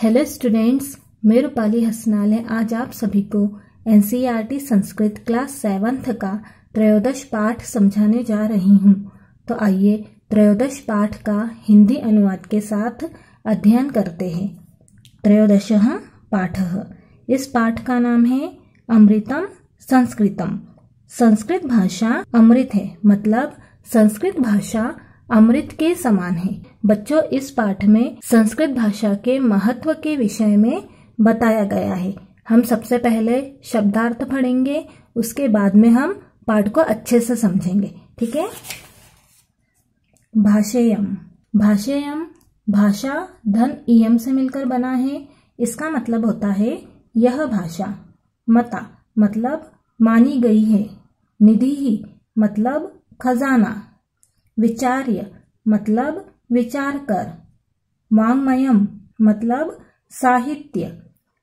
Hello students, मैं रूपाली हसनाल आज आप सभी को एनसीईआरटी संस्कृत क्लास 7th का त्रयोदश पाठ समझाने जा रही हूँ। तो आइए त्रयोदश पाठ का हिंदी अनुवाद के साथ अध्ययन करते हैं। त्रयोदशः पाठः। इस पाठ का नाम है अमृतम संस्कृतम। संस्कृत भाषा अमृत है, मतलब संस्कृत भाषा अमृत के समान है। बच्चों, इस पाठ में संस्कृत भाषा के महत्व के विषय में बताया गया है। हम सबसे पहले शब्दार्थ पढ़ेंगे, उसके बाद में हम पाठ को अच्छे से समझेंगे। ठीक है। भाषेयम। भाषेयम भाषा धन इयम से मिलकर बना है। इसका मतलब होता है यह भाषा। मता मतलब मानी गई है। निधि मतलब खजाना। विचार्य मतलब विचार कर। वाङ्मयम मतलब साहित्य।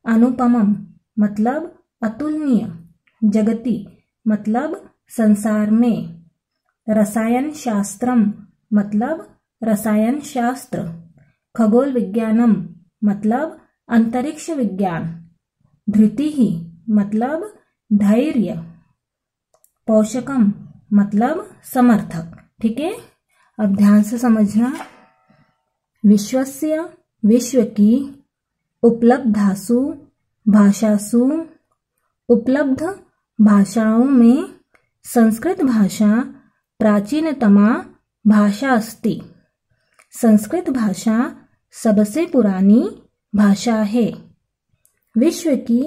अनुपमम मतलब अतुलनीय। जगति मतलब संसार में। रसायन शास्त्रम मतलब रसायन शास्त्र। खगोल विज्ञानम मतलब अंतरिक्ष विज्ञान। धृति मतलब धैर्य। पोषकम मतलब समर्थक। ठीक है। अब ध्यान से समझना। विश्वस्य विश्व की उपलब्धासु भाषासु उपलब्ध भाषाओं में संस्कृत भाषा प्राचीनतमा भाषा अस्ति। संस्कृत भाषा सबसे पुरानी भाषा है। विश्व की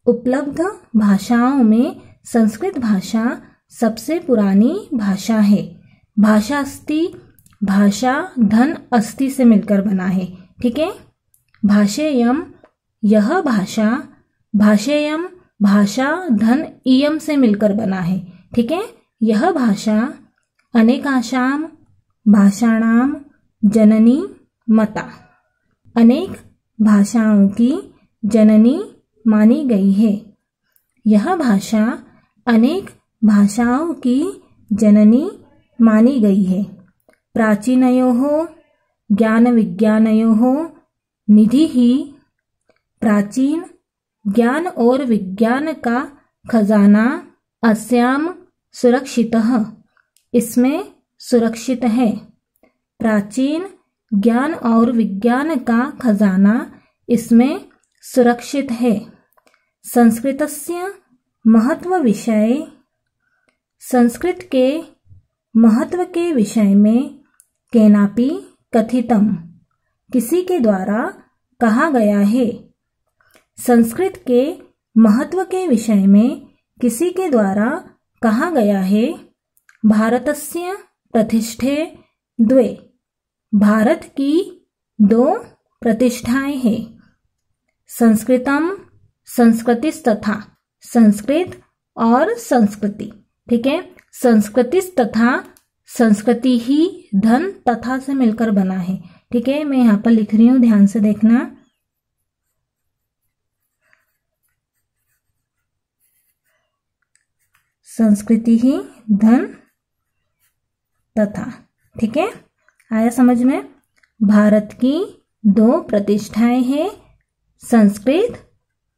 उपलब्ध भाषाओं में संस्कृत भाषा सबसे पुरानी भाषा है। भाषा अस्ति, भाषा धन अस्ति से मिलकर बना है। ठीक है। भाषेयम यह भाषा। भाषेयम भाषा धन इयम से मिलकर बना है। ठीक है। यह भाषा अनेकाशाम भाषाणाम जननी मता। अनेक भाषाओं की जननी मानी गई है। यह भाषा अनेक भाषाओं की जननी मानी गई है। प्राचीनयोः ज्ञान विज्ञानयोः निधि ही। प्राचीन ज्ञान और विज्ञान का खजाना अस्याम सुरक्षितः इसमें सुरक्षित है। प्राचीन ज्ञान और विज्ञान का खजाना इसमें सुरक्षित है। संस्कृतस्य महत्व विषय। संस्कृत के महत्व के विषय में केनापि कथितम किसी के द्वारा कहा गया है। संस्कृत के महत्व के विषय में किसी के द्वारा कहा गया है। भारतस्य प्रतिष्ठे द्वे। भारत की दो प्रतिष्ठाएं हैं। संस्कृतम संस्कृतिस्तथा। संस्कृत और संस्कृति। ठीक है। संस्कृतिस तथा संस्कृति ही धन तथा से मिलकर बना है। ठीक है। मैं यहाँ पर लिख रही हूँ, ध्यान से देखना। संस्कृति ही धन तथा। ठीक है। आया समझ में। भारत की दो प्रतिष्ठाएं हैं, संस्कृत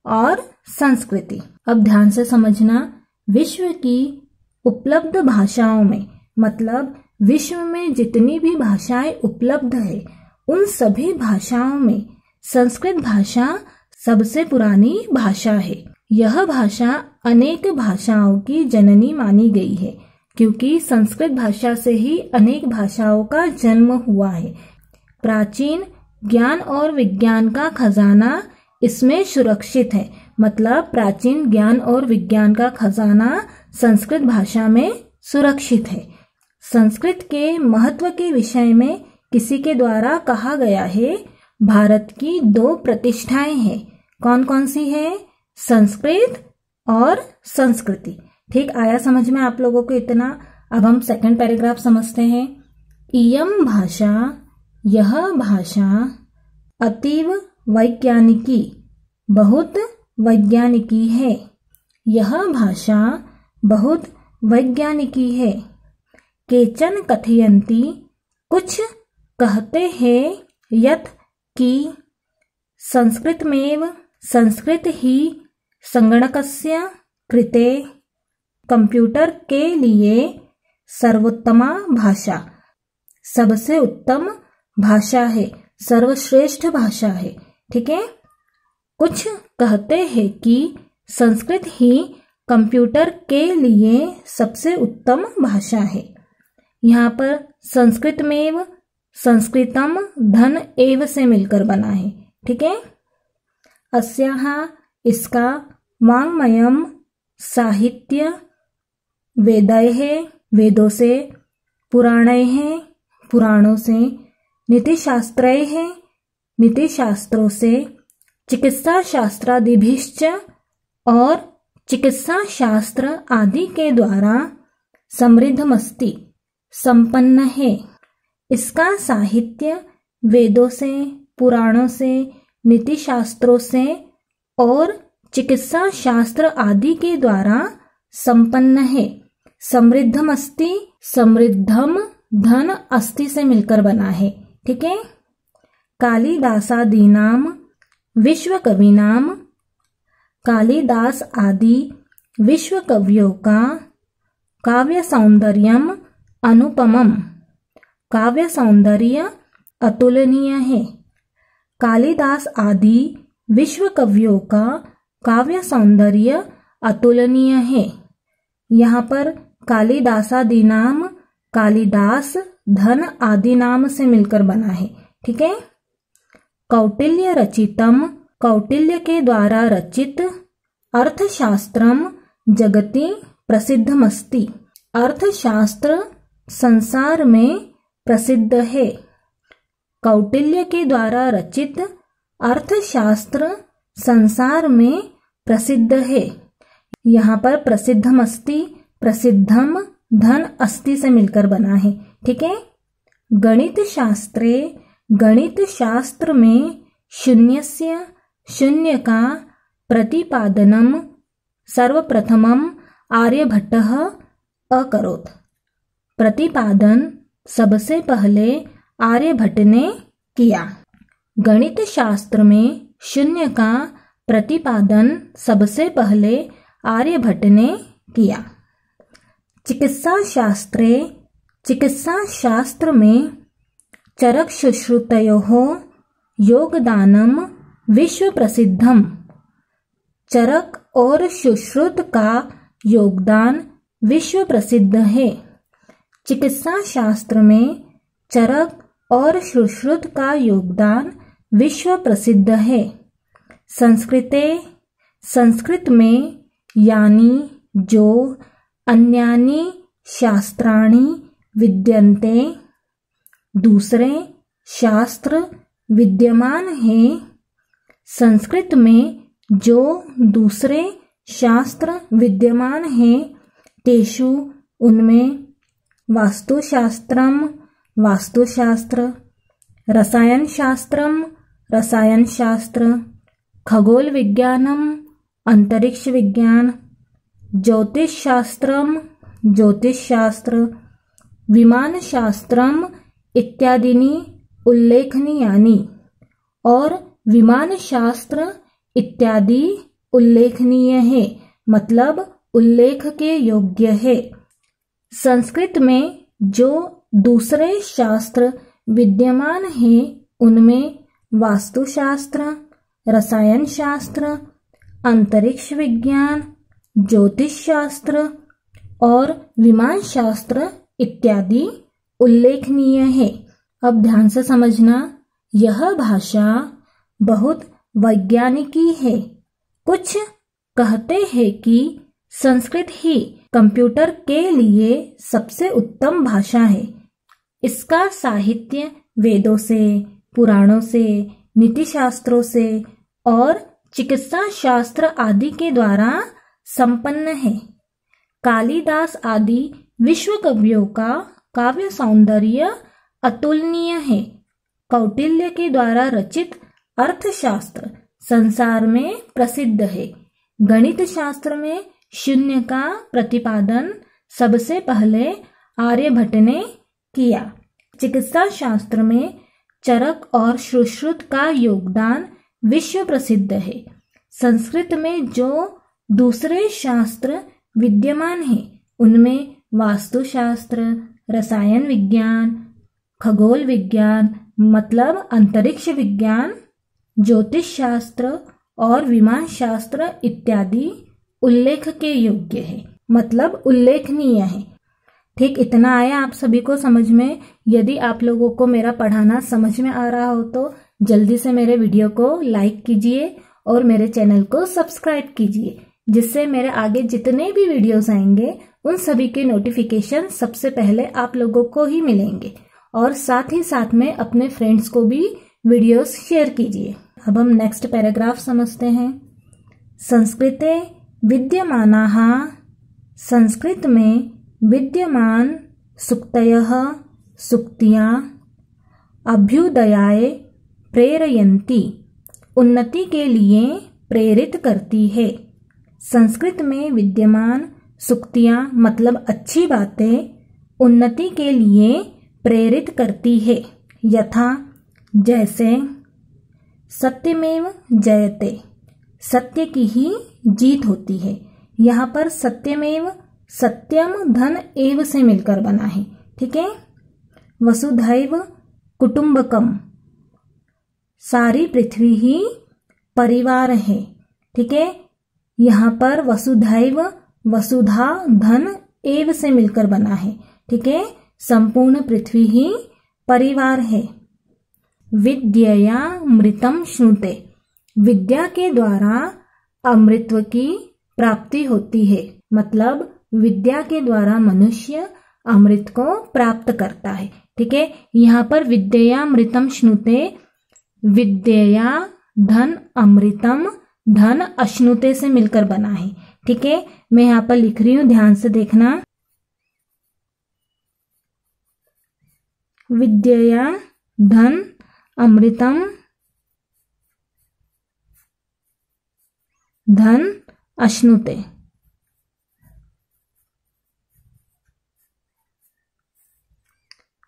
और संस्कृति। अब ध्यान से समझना। विश्व की उपलब्ध भाषाओं में मतलब विश्व में जितनी भी भाषाएं उपलब्ध है उन सभी भाषाओं में संस्कृत भाषा सबसे पुरानी भाषा है। यह भाषा अनेक भाषाओं की जननी मानी गई है, क्योंकि संस्कृत भाषा से ही अनेक भाषाओं का जन्म हुआ है। प्राचीन ज्ञान और विज्ञान का खजाना इसमें सुरक्षित है, मतलब प्राचीन ज्ञान और विज्ञान का खजाना संस्कृत भाषा में सुरक्षित है। संस्कृत के महत्व के विषय में किसी के द्वारा कहा गया है। भारत की दो प्रतिष्ठाएं हैं। कौन कौन सी है? संस्कृत और संस्कृति। ठीक। आया समझ में आप लोगों को इतना। अब हम सेकंड पैराग्राफ समझते हैं। इयम भाषा यह भाषा अतीव वैज्ञानिकी बहुत वैज्ञानिकी है। यह भाषा बहुत वैज्ञानिकी है। केचन कथयन्ति कुछ कहते हैं यत् कि संस्कृतमेव संस्कृत ही संगणकस्य कृते कंप्यूटर के लिए सर्वोत्तमा भाषा, सबसे उत्तम भाषा है, सर्वश्रेष्ठ भाषा है। ठीक है, कुछ कहते हैं कि संस्कृत ही कंप्यूटर के लिए सबसे उत्तम भाषा है। यहाँ पर संस्कृतमेव संस्कृतम धन एव से मिलकर बना है। ठीक है, अस्याः इसका वाङ्मयम् साहित्य वेदैः वेदों से, पुराणैः पुराणों से, नीतिशास्त्रैः नीतिशास्त्रों से, चिकित्सा शास्त्रादिभिश्च और चिकित्सा शास्त्र आदि के द्वारा समृद्धमस्ति संपन्न है। इसका साहित्य वेदों से, पुराणों से, नीतिशास्त्रों से और चिकित्सा शास्त्र आदि के द्वारा संपन्न है। समृद्धमस्ति, समृद्धम धन अस्ति से मिलकर बना है। ठीक है, कालिदासादीनाम विश्व कविनाम, कालिदास आदि विश्व कवियों का काव्य सौंदर्यम अनुपमम, काव्य सौंदर्य अतुलनीय है। कालिदास आदि विश्व कवियों का काव्य सौंदर्य अतुलनीय है। यहाँ पर कालिदासादीनाम कालिदास धन आदि नाम से मिलकर बना है। ठीक है, कौटिल्य रचितम, कौटिल्य के द्वारा रचित, अर्थशास्त्रम जगति प्रसिद्धमस्ति, अर्थशास्त्र संसार में प्रसिद्ध है। कौटिल्य के द्वारा रचित अर्थशास्त्र संसार में प्रसिद्ध है। यहाँ पर प्रसिद्धमस्ति, प्रसिद्धम धन अस्ति से मिलकर बना है। ठीक है, गणित शास्त्रे, गणित शास्त्र में शून्यस्य, शून्य का प्रतिपादनम सर्वप्रथमम आर्यभट्टः अकरोत्, प्रतिपादन सबसे पहले आर्यभट्ट ने किया। गणित शास्त्र में शून्य का प्रतिपादन सबसे पहले आर्यभट्ट ने किया। चिकित्सा शास्त्रे, चिकित्सा शास्त्र में चरक शुश्रुतयोः योगदानम विश्व प्रसिद्धम, चरक और सुश्रुत का योगदान विश्व प्रसिद्ध है। चिकित्सा शास्त्र में चरक और सुश्रुत का योगदान विश्व प्रसिद्ध है। संस्कृते, संस्कृत में यानी जो अन्यानि शास्त्राणि विद्यन्ते, दूसरे शास्त्र विद्यमान हैं। संस्कृत में जो दूसरे शास्त्र विद्यमान हैं, तेषु उनमें वास्तुशास्त्रम वास्तुशास्त्र, रसायन शास्त्रम रसायन शास्त्र, खगोल विज्ञानम अंतरिक्ष विज्ञान, ज्योतिष शास्त्रम ज्योतिष शास्त्र, विमान शास्त्रम इत्यादिनी उल्लेखनीयानि, और विमान शास्त्र इत्यादि उल्लेखनीय है, मतलब उल्लेख के योग्य है। संस्कृत में जो दूसरे शास्त्र विद्यमान हैं, उनमें वास्तुशास्त्र, रसायन शास्त्र, अंतरिक्ष विज्ञान, ज्योतिष शास्त्र और विमान शास्त्र इत्यादि उल्लेखनीय है। अब ध्यान से समझना, यह भाषा बहुत वैज्ञानिकी है। कुछ कहते हैं कि संस्कृत ही कंप्यूटर के लिए सबसे उत्तम भाषा है। इसका साहित्य वेदों से, पुराणों से, नीतिशास्त्रों से और चिकित्सा शास्त्र आदि के द्वारा संपन्न है। कालिदास आदि विश्व कवियों का काव्य सौंदर्य अतुलनीय है। कौटिल्य के द्वारा रचित अर्थशास्त्र संसार में प्रसिद्ध है। गणित शास्त्र में शून्य का प्रतिपादन सबसे पहले आर्यभट्ट ने किया। चिकित्सा शास्त्र में चरक और सुश्रुत का योगदान विश्व प्रसिद्ध है। संस्कृत में जो दूसरे शास्त्र विद्यमान हैं उनमें वास्तुशास्त्र, रसायन विज्ञान, खगोल विज्ञान मतलब अंतरिक्ष विज्ञान, ज्योतिष शास्त्र और विमान शास्त्र इत्यादि उल्लेख के योग्य है, मतलब उल्लेखनीय है। ठीक, इतना आया आप सभी को समझ में। यदि आप लोगों को मेरा पढ़ाना समझ में आ रहा हो तो जल्दी से मेरे वीडियो को लाइक कीजिए और मेरे चैनल को सब्सक्राइब कीजिए, जिससे मेरे आगे जितने भी वीडियोस आएंगे उन सभी के नोटिफिकेशन सबसे पहले आप लोगों को ही मिलेंगे। और साथ ही साथ में अपने फ्रेंड्स को भी वीडियोस शेयर कीजिए। अब हम नेक्स्ट पैराग्राफ समझते हैं। संस्कृते विद्यमानाः, संस्कृत में विद्यमान सुक्तयः सुक्तियां अभ्युदयाय प्रेरयन्ति, उन्नति के लिए प्रेरित करती है। संस्कृत में विद्यमान सुक्तियां मतलब अच्छी बातें उन्नति के लिए प्रेरित करती है। यथा जैसे सत्यमेव जयते, सत्य की ही जीत होती है। यहाँ पर सत्यमेव सत्यम धन एव से मिलकर बना है। ठीक है। वसुधैव कुटुंबकम, सारी पृथ्वी ही परिवार है। ठीक है। यहाँ पर वसुधैव वसुधा धन एव से मिलकर बना है। ठीक है। संपूर्ण पृथ्वी ही परिवार है। विद्यया मृतम श्नुते, विद्या के द्वारा अमृतत्व की प्राप्ति होती है, मतलब विद्या के द्वारा मनुष्य अमृत को प्राप्त करता है। ठीक है। यहाँ पर विद्यया मृतम श्नुते, विद्यया धन अमृतम धन अश्नुते से मिलकर बना है। ठीक है। मैं यहाँ पर लिख रही हूं, ध्यान से देखना। विद्यया धन अमृतम धन अश्नुते।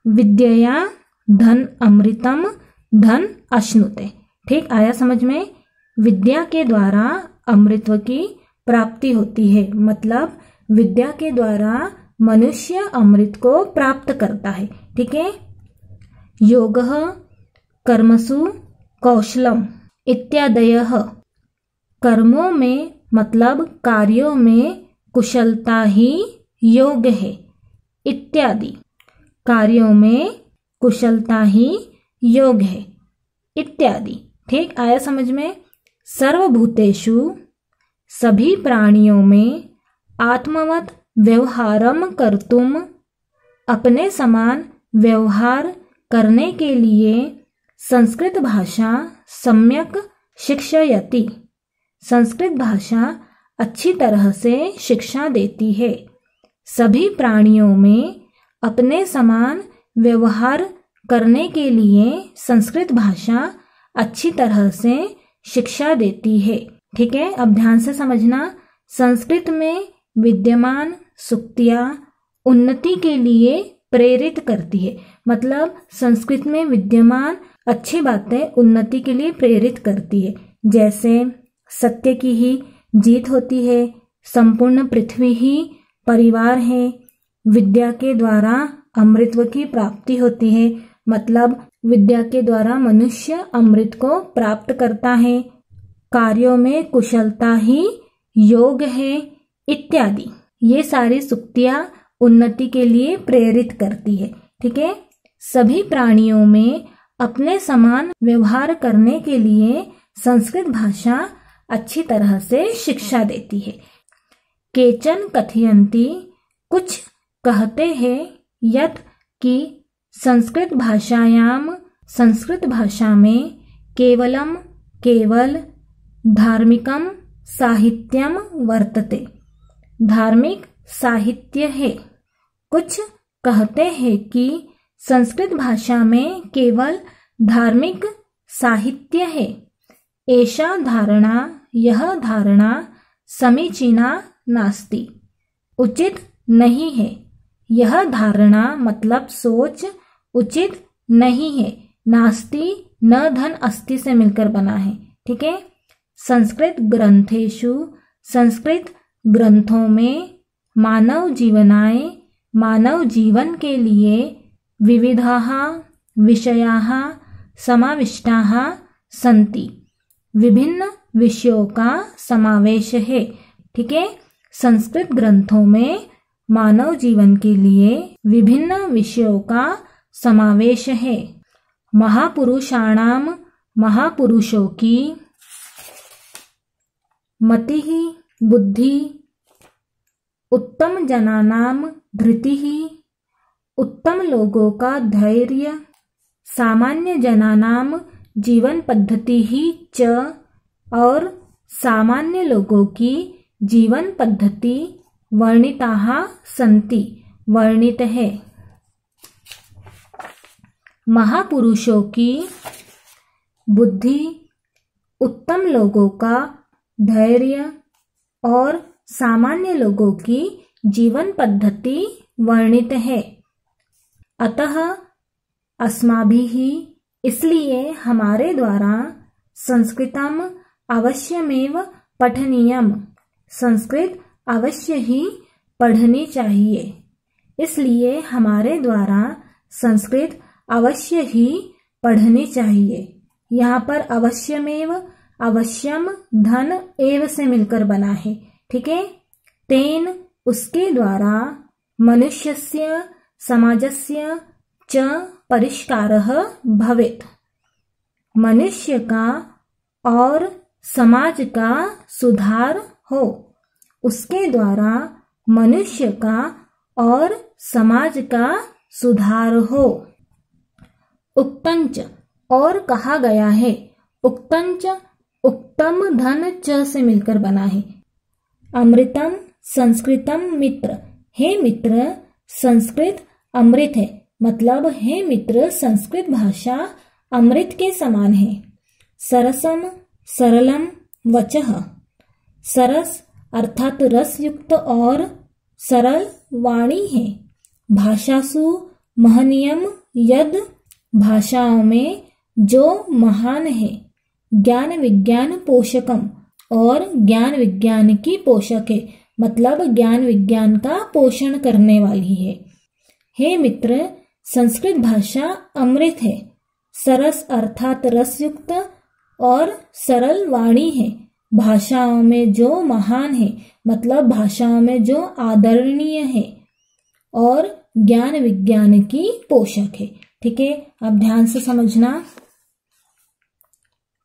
विद्यया धन अमृतम धन अश्नुते। ठीक, आया समझ में। विद्या के द्वारा अमृतत्व की प्राप्ति होती है, मतलब विद्या के द्वारा मनुष्य अमृत को प्राप्त करता है। ठीक है। योगः कर्मसु कौशलम इत्यादयः, कर्मों में मतलब कार्यों में कुशलता ही योग है। इत्यादि, कार्यों में कुशलता ही योग है। इत्यादि। ठीक, आया समझ में। सर्वभूतेषु, सभी प्राणियों में आत्मवत व्यवहारम कर्तुम, अपने समान व्यवहार करने के लिए संस्कृत भाषा सम्यक शिक्षयति, संस्कृत भाषा अच्छी तरह से शिक्षा देती है। सभी प्राणियों में अपने समान व्यवहार करने के लिए संस्कृत भाषा अच्छी तरह से शिक्षा देती है। ठीक है। अब ध्यान से समझना। संस्कृत में विद्यमान सुक्तियां उन्नति के लिए प्रेरित करती है, मतलब संस्कृत में विद्यमान अच्छी बातें उन्नति के लिए प्रेरित करती है। जैसे सत्य की ही जीत होती है, संपूर्ण पृथ्वी ही परिवार है, विद्या के द्वारा अमृतत्व की प्राप्ति होती है, मतलब विद्या के द्वारा मनुष्य अमृत को प्राप्त करता है, कार्यों में कुशलता ही योग है, इत्यादि। ये सारी सुक्तियां उन्नति के लिए प्रेरित करती है। ठीक है। सभी प्राणियों में अपने समान व्यवहार करने के लिए संस्कृत भाषा अच्छी तरह से शिक्षा देती है। केचन कथयन्ति, कुछ कहते हैं, यत् कि संस्कृत भाषायाम, संस्कृत भाषा में केवलम केवल धार्मिकम साहित्यम वर्तते, धार्मिक साहित्य है। कुछ कहते हैं कि संस्कृत भाषा में केवल धार्मिक साहित्य है। एषा धारणा, यह धारणा समीचीना नास्ति, उचित नहीं है। यह धारणा मतलब सोच उचित नहीं है। नास्ति न धन अस्ति से मिलकर बना है। ठीक है। संस्कृत ग्रंथेषु, संस्कृत ग्रंथों में मानव जीवनाय, मानव जीवन के लिए विविधाः विषयाः समाविष्टाः सन्ति, विभिन्न विषयों का समावेश है। ठीक है। संस्कृत ग्रंथों में मानव जीवन के लिए विभिन्न विषयों का समावेश है। महापुरुषाणाम, महापुरुषों की मतिः बुद्धि, उत्तम जनानाम धृतिः, उत्तम लोगों का धैर्य, सामान्य जनानाम जीवन पद्धति ही च, और सामान्य लोगों की जीवन पद्धति वर्णिताः सन्ति, वर्णित है। महापुरुषों की बुद्धि, उत्तम लोगों का धैर्य और सामान्य लोगों की जीवन पद्धति वर्णित है। अतः अस्माभिः, इसलिए हमारे द्वारा संस्कृतम अवश्यमेव पठनीयम, संस्कृत अवश्य ही पढ़नी चाहिए। इसलिए हमारे द्वारा संस्कृत अवश्य ही पढ़नी चाहिए। यहाँ पर अवश्यमेव, अवश्यम धन एव से मिलकर बना है। ठीक है। तेन, उसके द्वारा, मनुष्यस्य समाजस्य च परिष्कारः भवेत्, मनुष्य का और समाज का सुधार हो। उसके द्वारा मनुष्य का और समाज का सुधार हो। उक्तंच, और कहा गया है। उक्तंच उक्तम धन च से मिलकर बना है। अमृतम संस्कृतम मित्र, हे मित्र संस्कृत अमृत है, मतलब हे मित्र संस्कृत भाषा अमृत के समान है। सरसम सरलम वचः, सरस अर्थात रस युक्त और सरल वाणी है। भाषासु महनीयम यद, भाषाओं में जो महान है। ज्ञान विज्ञान पोषकम, और ज्ञान विज्ञान की पोषक है, मतलब ज्ञान विज्ञान का पोषण करने वाली है। हे मित्र संस्कृत भाषा अमृत है। सरस अर्थात रसयुक्त और सरल वाणी है। भाषाओं में जो महान है, मतलब भाषाओं में जो आदरणीय है, और ज्ञान विज्ञान की पोषक है। ठीक है। अब ध्यान से समझना।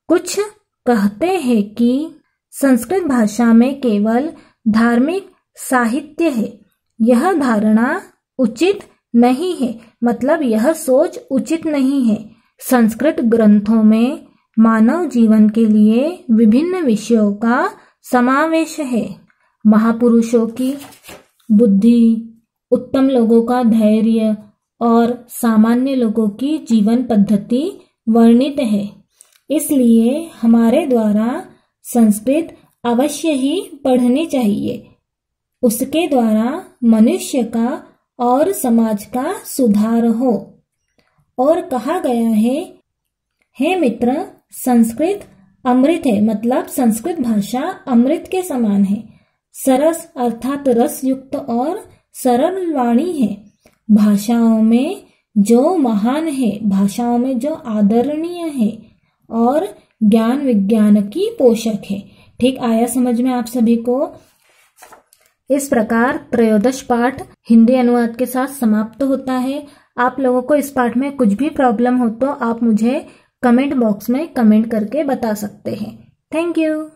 कुछ कहते हैं कि संस्कृत भाषा में केवल धार्मिक साहित्य है। यह धारणा उचित नहीं है, मतलब यह सोच उचित नहीं है। संस्कृत ग्रंथों में मानव जीवन के लिए विभिन्न विषयों का समावेश है। महापुरुषों की बुद्धि, उत्तम लोगों का धैर्य और सामान्य लोगों की जीवन पद्धति वर्णित है। इसलिए हमारे द्वारा संस्कृत अवश्य ही पढ़नी चाहिए। उसके द्वारा मनुष्य का और समाज का सुधार हो। और कहा गया है, हे मित्र संस्कृत अमृत है, मतलब संस्कृत भाषा अमृत के समान है। सरस अर्थात रस युक्त और सरल वाणी है। भाषाओं में जो महान है, भाषाओं में जो आदरणीय है, और ज्ञान विज्ञान की पोषक है। ठीक आया समझ में आप सभी को। इस प्रकार त्रयोदश पाठ हिंदी अनुवाद के साथ समाप्त होता है। आप लोगों को इस पाठ में कुछ भी प्रॉब्लम हो तो आप मुझे कमेंट बॉक्स में कमेंट करके बता सकते हैं। Thank you.